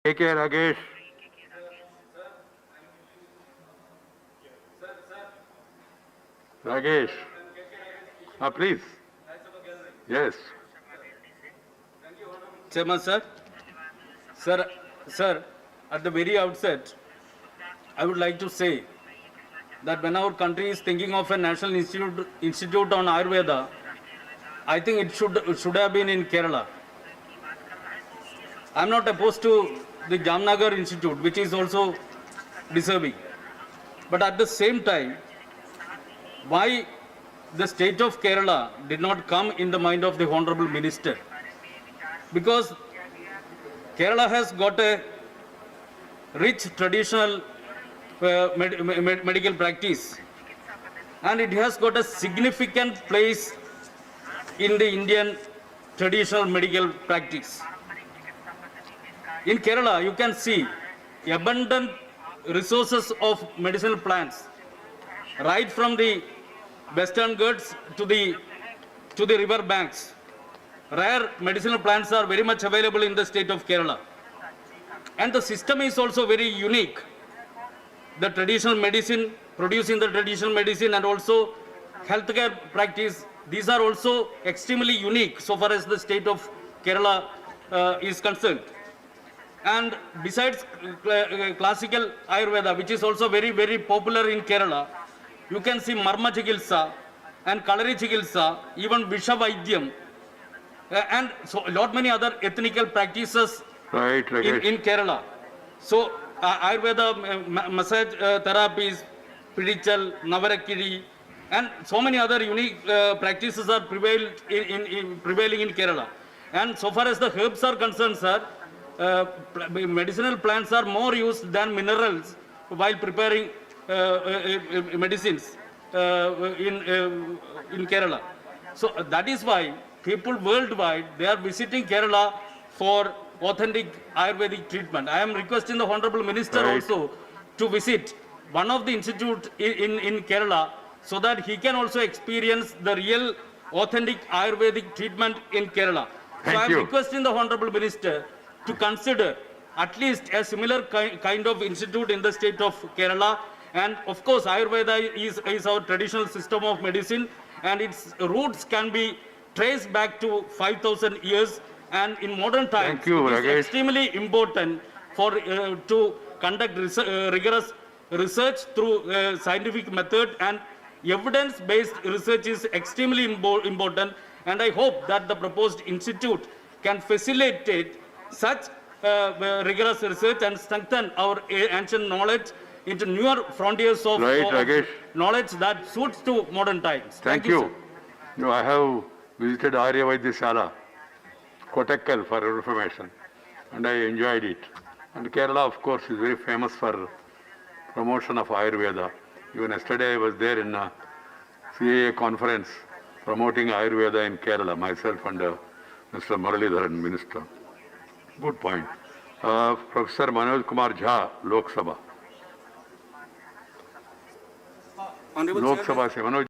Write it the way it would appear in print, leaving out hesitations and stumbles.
Take care, Ragesh. Ragesh. Please. Yes. Chairman, sir. Sir, at the very outset, I would like to say that when our country is thinking of a national institute on Ayurveda, I think it should have been in Kerala. I'm not opposed to the Jamnagar Institute, which is also deserving. But at the same time, why the state of Kerala did not come in the mind of the Honorable Minister? Because Kerala has got a rich traditional medical practice, and it has got a significant place in the Indian traditional medical practice. In Kerala, you can see abundant resources of medicinal plants, right from the Western Ghats to the river banks. Rare medicinal plants are very much available in the state of Kerala. And the system is also very unique. The traditional medicine, producing the traditional medicine, and also healthcare practice, these are also extremely unique so far as the state of Kerala is concerned. And besides classical Ayurveda, which is also very, very popular in Kerala, you can see Marma Chikilsa and Kalari Chikilsa, even Visha Vaidyam, and so a lot many other ethnical practices in Kerala. So Ayurveda massage therapies, Pidichal, Navarakiri, and so many other unique practices are prevailing in Kerala. And so far as the herbs are concerned, sir, medicinal plants are more used than minerals while preparing medicines in Kerala. So that is why people worldwide, they are visiting Kerala for authentic Ayurvedic treatment. I am requesting the Honorable Minister also to visit one of the institutes in Kerala so that he can also experience the real authentic Ayurvedic treatment in Kerala. So I am requesting the Honorable Minister to consider at least a similar kind of institute in the state of Kerala. And of course, Ayurveda is our traditional system of medicine, and its roots can be traced back to 5,000 years. And in modern times, it is extremely important for to conduct rigorous research through scientific method, and evidence-based research is extremely important. And I hope that the proposed institute can facilitate such rigorous research and strengthen our ancient knowledge into newer frontiers of knowledge that suits to modern times. Thank you. No, I have visited Arya Vaidyashala, Kottakkal, for your information, and I enjoyed it. And Kerala, of course, is very famous for promotion of Ayurveda. Even yesterday I was there in a CAA conference promoting Ayurveda in Kerala, myself and Mr. Muralidharan, Minister. Good point. Professor Manoj Kumar Jha, Lok Sabha. Lok Sabha se Manoj